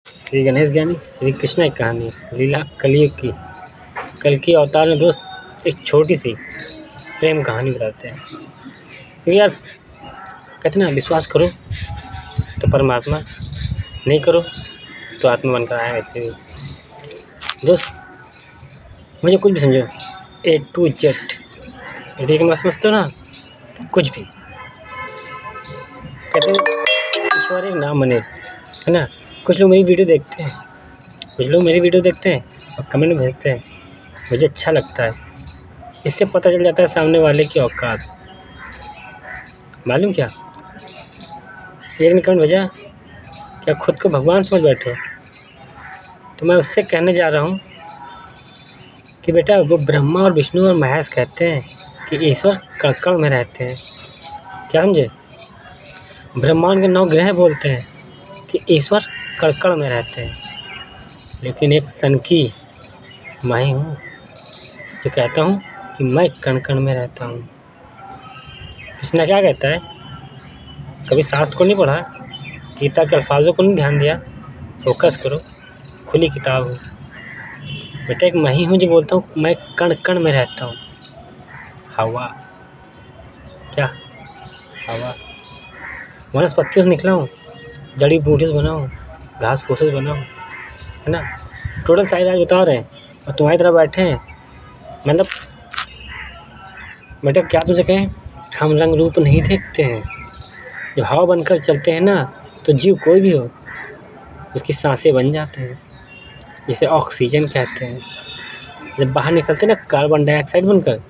श्री गणेश ज्ञानी श्री कृष्ण की कहानी लीला कलयुग की। कल की अवतार में दोस्त एक छोटी सी प्रेम कहानी बताते हैं। क्योंकि यार कहते ना, विश्वास करो तो परमात्मा, नहीं करो तो आत्मा बनकर आए। वैसे भी दोस्त मुझे कुछ भी समझो, A to Z यदि मत समझते हो ना, कुछ भी कहते हैं ईश्वर एक नाम बने, है ना। कुछ लोग मेरी वीडियो देखते हैं, और कमेंट में भेजते हैं, मुझे अच्छा लगता है। इससे पता चल जाता है सामने वाले की औकात। मालूम क्या, एक ने कमेंट भेजा, क्या खुद को भगवान समझ बैठे हो? तो मैं उससे कहने जा रहा हूँ कि बेटा, वो ब्रह्मा और विष्णु और महेश कहते हैं कि ईश्वर कण में रहते हैं। क्या समझे? ब्रह्मांड के 9 ग्रह बोलते हैं कि ईश्वर कण में रहते हैं। लेकिन एक सनकी मैं ही हूँ जो कहता हूँ कि मैं कण में रहता हूँ। कृष्णा क्या कहता है? कभी शास्त्र को नहीं पढ़ा, गीता के अल्फाजों को नहीं ध्यान दिया? फोकस करो, खुली किताब हो। बेटा, एक मैं ही हूँ जो बोलता हूँ मैं कण में रहता हूँ। हवा, क्या हवा? वनस्पतियों से निकला हूँ, जड़ी बूटी से बना हूँ, घास फूस से बना हूँ, है ना। टोटल सारी राज बता रहे हैं और तुम्हारी तरह बैठे हैं। मतलब बेटा, क्या तुझे कहें, हम रंग रूप नहीं देखते हैं। जो हवा बनकर चलते हैं ना, तो जीव कोई भी हो उसकी सांसें बन जाते हैं, जिसे ऑक्सीजन कहते हैं। जब बाहर निकलते हैं ना कार्बन डाइऑक्साइड बनकर,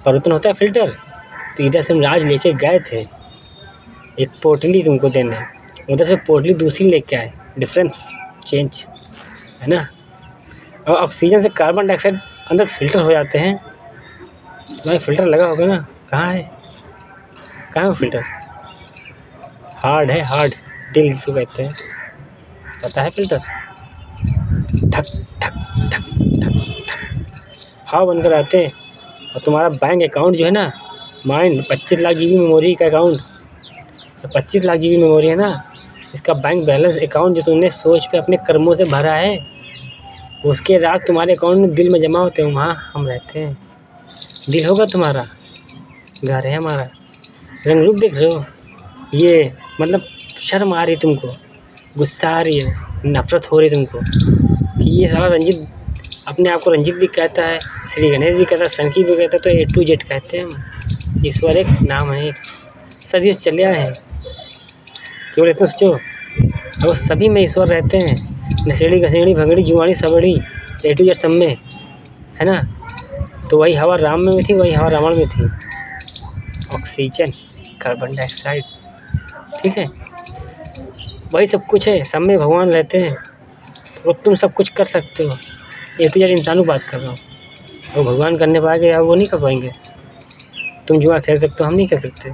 परिवर्तन होता है फिल्टर। तो इधर से हम राज लेके गए थे एक पोटली तुमको देने, उधर से पोटली दूसरी लेके आए, डिफरेंस चेंज, है ना। और ऑक्सीजन से कार्बन डाइऑक्साइड अंदर फिल्टर हो जाते हैं। तुम्हारा फिल्टर लगा होगा ना, कहाँ है वो फिल्टर? हार्ड है, हार्ड दिल जिसको कहते हैं, पता है फिल्टर? ठक ठक ठक ठक ठक हवा बनकर आते हैं। और तुम्हारा बैंक अकाउंट जो है ना, माइंड 25 लाख GB मेमोरी का अकाउंट, 25 लाख GB मेमोरी है ना, इसका बैंक बैलेंस अकाउंट जो तुमने सोच पे अपने कर्मों से भरा है, उसके राज तुम्हारे अकाउंट में दिल में जमा होते हैं। वहाँ हम रहते हैं। दिल होगा तुम्हारा, घर है हमारा। रंग रूप देख रहे हो, ये मतलब शर्म आ रही तुमको, गुस्सा आ रही है, नफरत हो रही तुमको कि ये सारा रंजित अपने आप को रंजित भी कहता है, श्री गणेश भी कहता है, शंकी भी कहता है, तो A to Z कहते हैं हम। ईश्वर एक नाम है, सदियों से चले आए हैं। केवल इतना सोचो, और सभी में ईश्वर रहते हैं। नशेड़ी घसेड़ी भंगड़ी जुआनी सबड़ी A to Z सब में, है ना। तो वही हवा राम में भी थी, वही हवा रावण में थी। ऑक्सीजन, कार्बन डाइऑक्साइड, ठीक है, वही सब कुछ है। सब में भगवान रहते हैं और तुम सब कुछ कर सकते हो। A to Z इंसानों की बात कर रहा हूँ। वो भगवान करने पाएंगे या वो नहीं कर पाएंगे? तुम जुआ खेल सकते हो, हम नहीं खेल सकते।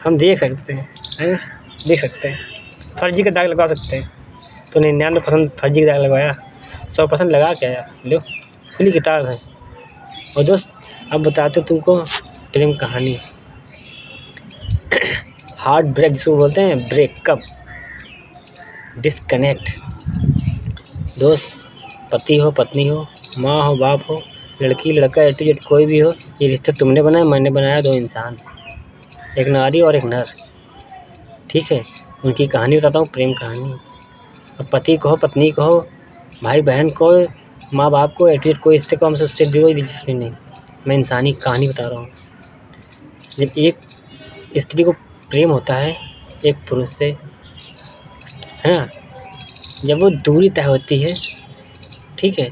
हम देख सकते हैं, है ना, देख सकते हैं। फर्जी का दाग लगा सकते हैं। तो 99% फर्जी का दाग लगवाया, 100% लगा के आया। लो, खुली किताब है। और दोस्त, अब बताते हो तुमको प्रेम कहानी। हार्ट ब्रेक जिसको बोलते हैं, ब्रेकअप, डिस्कनेक्ट। दोस्त, पति हो, पत्नी हो, माँ हो, बाप हो, लड़की लड़का A to Z कोई भी हो, ये रिश्ता तुमने बनाया, मैंने बनाया। 2 इंसान, एक नारी और एक नर, ठीक है। उनकी कहानी बताता हूँ, प्रेम कहानी। अब पति को हो, पत्नी को हो, भाई बहन को, माँ बाप को, A to Z कोई रिश्ते को हमसे उससे कोई दिलचस्पी नहीं। मैं इंसानी कहानी बता रहा हूँ। जब एक स्त्री को प्रेम होता है एक पुरुष से, है ना, जब वो दूरी तय होती है, ठीक है,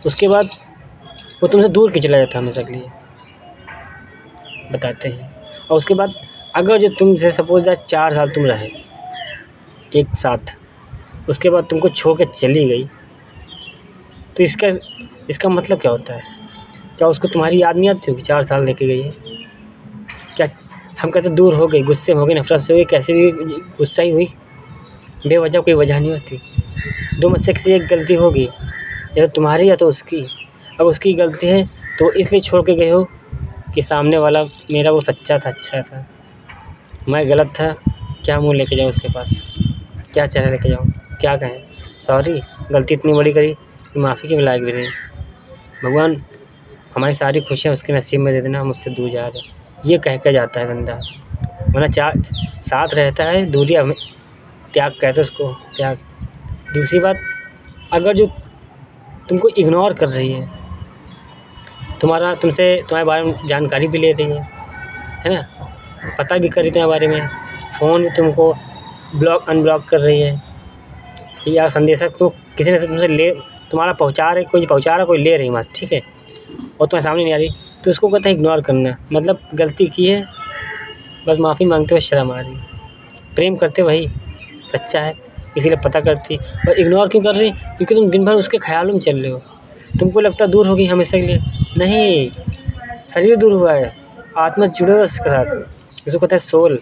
उसके बाद वो तुमसे दूर क्यों चला जाता है हमेशा के लिए, बताते हैं। और उसके बाद अगर जो तुमसे सपोज 4 साल तुम रहे एक साथ, उसके बाद तुमको छोड़ के चली गई, तो इसका मतलब क्या होता है? क्या उसको तुम्हारी याद नहीं आती होगी 4 साल लेके गई है? क्या हम कहते दूर हो गई, गुस्से में हो गई, नफरत से हो गई, कैसे भी गुस्सा ही हुई, बेवजह कोई वजह नहीं होती। 2 में से किसी एक गलती होगी, या तुम्हारी या तो उसकी। अब उसकी गलती है तो इसलिए छोड़ के गए हो कि सामने वाला मेरा वो सच्चा था, अच्छा था, मैं गलत था। क्या मुँह लेके जाऊँ उसके पास, क्या चेहरा लेके जाऊँ? क्या कहें, सॉरी, गलती इतनी बड़ी करी कि माफ़ी के लायक भी नहीं। भगवान हमारी सारी खुशियाँ उसके नसीब में दे देना, हम उससे दूर जा रहे हैं, ये कह के जाता है बंदा। वरना साथ रहता है, दूरी हमें त्याग कहते उसको, त्याग। दूसरी बात, अगर जो तुमको इग्नोर कर रही है, तुम्हारे बारे में जानकारी भी ले रही है ना, पता भी कर रही है तुम्हारे बारे में, फ़ोन तुमको अनब्लॉक कर रही है, या संदेशा तो किसी ने तुमसे तुम्हारा कोई पहुँचा रहा, कोई ले रही मस्त, ठीक है, और तुम्हारे सामने नहीं आ रही, तो उसको कहते हैं इग्नोर करना। मतलब गलती की है, बस माफ़ी मांगते हुए शर्म आ रही। प्रेम करते वही सच्चा है, इसीलिए पता करती, और इग्नोर क्यों कर रही? क्योंकि तुम दिन भर उसके ख्यालों में चल रहे हो। तुमको लगता दूर होगी हमेशा के लिए, नहीं, शरीर दूर हुआ है, आत्मा जुड़े हुए उसके साथ, उसको कहता है सोल।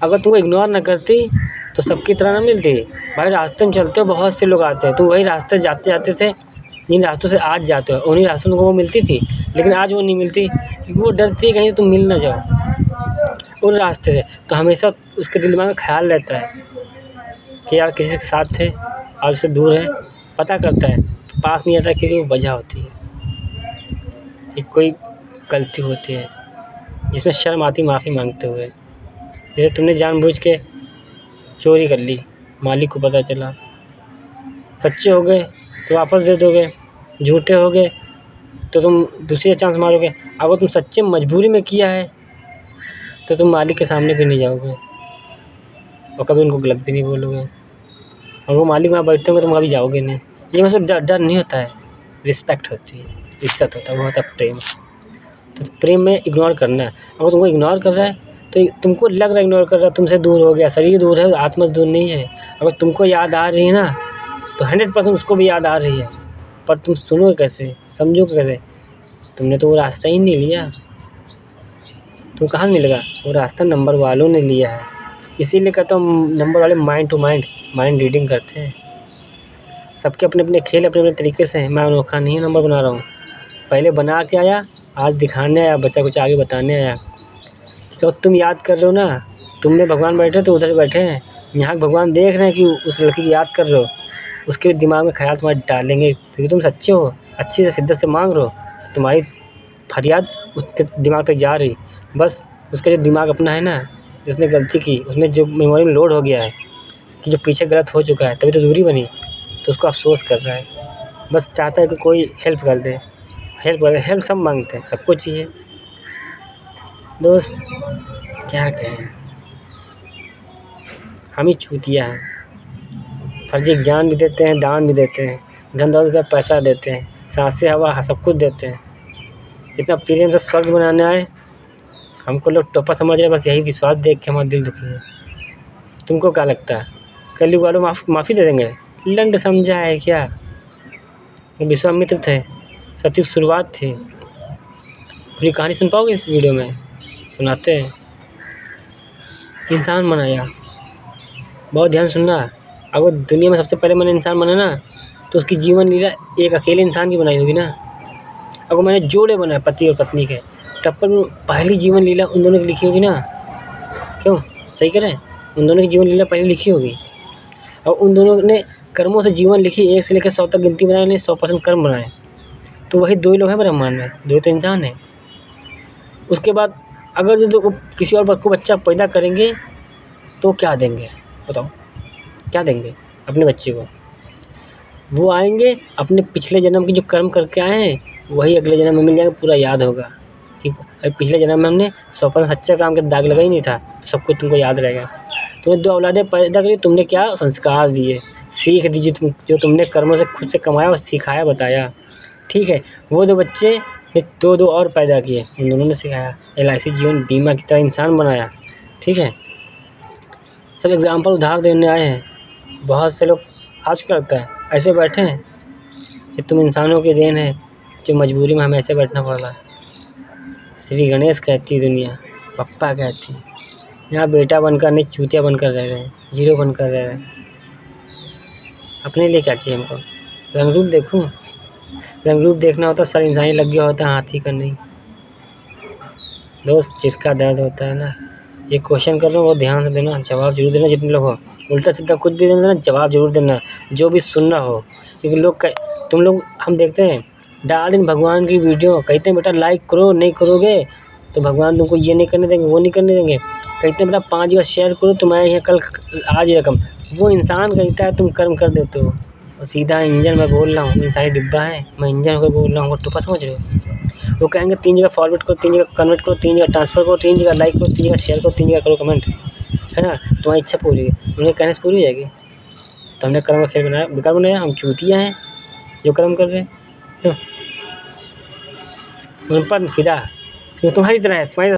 अगर तुमको इग्नोर ना करती तो सबकी तरह ना मिलती। भाई रास्ते में चलते हो, बहुत से लोग आते हैं, तुम वही रास्ते जाते जाते थे जिन रास्तों से आज जाते हो, उन्हीं रास्तों में वो मिलती थी, लेकिन आज वो नहीं मिलती क्योंकि वो डरती है कहीं तुम मिल ना जाओ उन रास्ते से। तो हमेशा उसके दिमाग में ख्याल रहता है कि यार किसी के साथ थे, आज उससे दूर है, पता करता है, पास नहीं आता क्योंकि वो वजह होती है कि कोई गलती होती है जिसमें शर्म आती माफ़ी मांगते हुए। जैसे तुमने जानबूझ के चोरी कर ली, मालिक को पता चला, सच्चे हो गए तो वापस दे दोगे, झूठे हो गए तो तुम दूसरी चांस मारोगे। अगर तुम सच्चे मजबूरी में किया है तो तुम मालिक के सामने भी नहीं जाओगे और कभी उनको गलत भी नहीं बोलोगे, और वो मालिक वहाँ बैठते होंगे तुम कभी जाओगे नहीं। ये मतलब डर नहीं होता है, रिस्पेक्ट होती है, इज्जत होता है, वो होता है प्रेम। तो प्रेम में इग्नोर करना है। अगर तुमको इग्नोर कर रहा है तो तुमको लग रहा है इग्नोर कर रहा है, तुमसे दूर हो गया, शरीर दूर है, आत्मा दूर नहीं है। अगर तुमको याद आ रही है ना तो 100% उसको भी याद आ रही है, पर तुम सुनोगे कैसे, समझोगे कैसे? तुमने तो वो रास्ता ही नहीं लिया, तो कहाँ मिलेगा? वो रास्ता नंबर वालों ने लिया है। इसीलिए कहता हूँ नंबर वाले माइंड टू माइंड रीडिंग करते हैं। सबके अपने अपने खेल अपने अपने तरीके से हैं। मैं अनोखा नहीं नंबर बना रहा हूँ, पहले बना के आया, आज दिखाने आया, बच्चा कुछ आगे बताने आया। तो तुम याद कर रहे हो ना, तुमने भगवान बैठे तो उधर बैठे हैं, यहाँ भगवान देख रहे हैं कि उस लड़की की याद कर रहे हो, उसके दिमाग में ख्याल तुम्हारे डालेंगे क्योंकि तुम सच्चे हो, अच्छे से शिद्दत से मांग रहे हो, तुम्हारी फरियाद उसके दिमाग तक जा रही। बस उसका जो दिमाग अपना है ना, जिसने गलती की, उसमें जो मेमोरी में लोड हो गया है कि जो पीछे गलत हो चुका है, तभी तो दूरी बनी, तो उसको अफसोस कर रहा है। बस चाहता है कि कोई हेल्प कर दे, हेल्प सब मांगते हैं, सबको चाहिए। दोस्त क्या कहें, हम ही चूतिया हैं। फर्जी ज्ञान भी देते हैं, दान भी देते हैं, धन दौलत का पैसा देते हैं, सांसें हवा सब कुछ देते हैं। इतना प्रेम से स्वर्ग बनाने आए, हमको लोग टोपा समझ रहे हैं, बस यही विश्वास देख के हमारा दिल दुखी है। तुमको क्या लगता है कलयुग वालों माफ़ी दे देंगे? लंड समझा है क्या? विश्वामित्र थे, सतयुग शुरुआत थी। पूरी कहानी सुन पाओगे इस वीडियो में? सुनाते हैं। इंसान बनाया, बहुत ध्यान सुनना। अगर दुनिया में सबसे पहले मैंने इंसान बना ना, तो उसकी जीवन लीला एक अकेले इंसान की बनाई होगी ना। अगर मैंने जोड़े बनाए पति और पत्नी के, तब पर पहली जीवन लीला उन दोनों की लिखी होगी ना। क्यों? सही कह रहे हैं, उन दोनों की जीवन लीला पहले लिखी होगी, और उन दोनों ने कर्मों से जीवन लिखी, 1 से लेकर 100 तक गिनती बनाई, नहीं 100% कर्म बनाए, तो वही 2 ही लोग हैं ब्रह्मांड में, 2 तो इंसान हैं। उसके बाद अगर जो किसी और को बच्चा पैदा करेंगे तो क्या देंगे बताओ? क्या देंगे अपने बच्चे को? वो आएंगे अपने पिछले जन्म की जो कर्म करके आए हैं वही अगले जन्म में मिल जाएगा, पूरा याद होगा कि पिछले जन्म में हमने 100% सच्चा काम का दाग लगा ही नहीं था, तो सब कुछ तुमको याद रहेगा। तुम्हें 2 औलादें पैदा करी, तुमने क्या संस्कार दिए, सीख दी, जो तुमने कर्मों से खुद से कमाया और सिखाया, बताया, ठीक है। वो 2 बच्चे ने 2 और पैदा किए, उन दोनों ने सिखाया, LIC जीवन बीमा की तरह इंसान बनाया, ठीक है। सब एग्जाम्पल उधार देने आए हैं। बहुत से लोग आज क्या लगता है ऐसे बैठे हैं, ये तुम इंसानों की देन है जो मजबूरी में हमें ऐसे बैठना पड़ रहा है। श्री गणेश कहती दुनिया, पप्पा कहती, यहाँ बेटा बनकर नहीं चूतिया बनकर रह रहे हैं, जीरो बनकर रह रहे हैं। अपने लिए क्या चाहिए हमको? रंग रूप देखूं? रंग रूप देखना होता सर इंसानी लग गया होता, हाथी का नहीं। दोस्त जिसका दर्द होता है ना, ये क्वेश्चन कर रहा हूँ वो ध्यान से देना, जवाब जरूर देना। जितने लोग हो उल्टा सीधा कुछ भी देना, जवाब जरूर देना जो भी सुन रहा हो, क्योंकि तुम लोग हम देखते हैं डाल दिन भगवान की वीडियो, कहते हैं बेटा लाइक करो, नहीं करोगे तो भगवान तुमको ये नहीं करने देंगे, वो नहीं करने देंगे। कहते हैं बेटा 5 बार शेयर करो, तुम्हारे यहाँ कल आज रकम। वो इंसान कहता है तुम कर्म कर देते हो। और सीधा इंजन मैं बोल रहा हूँ, इंसानी डिब्बा है, मैं इंजन होकर बोल रहा हूँ, टुपा समझ रहे हो। वो कहेंगे 3 जगह फॉरवर्ड करो, 3 जगह कन्वर्ट करो, 3 जगह ट्रांसफर करो, 3 जगह लाइक करो, 3 जगह शेयर करो, 3 जगह करो कमेंट, है ना। तुम्हारी इच्छा पूरी है, उनके कहने से पूरी हो जाएगी। तो हमने कर्म का खेल बनाया, बेकार बनाया। हम चूतिया हैं जो कर्म कर रहे हैं, उन पर फिदा, क्योंकि तुम्हारी तरह है, तुम्हारी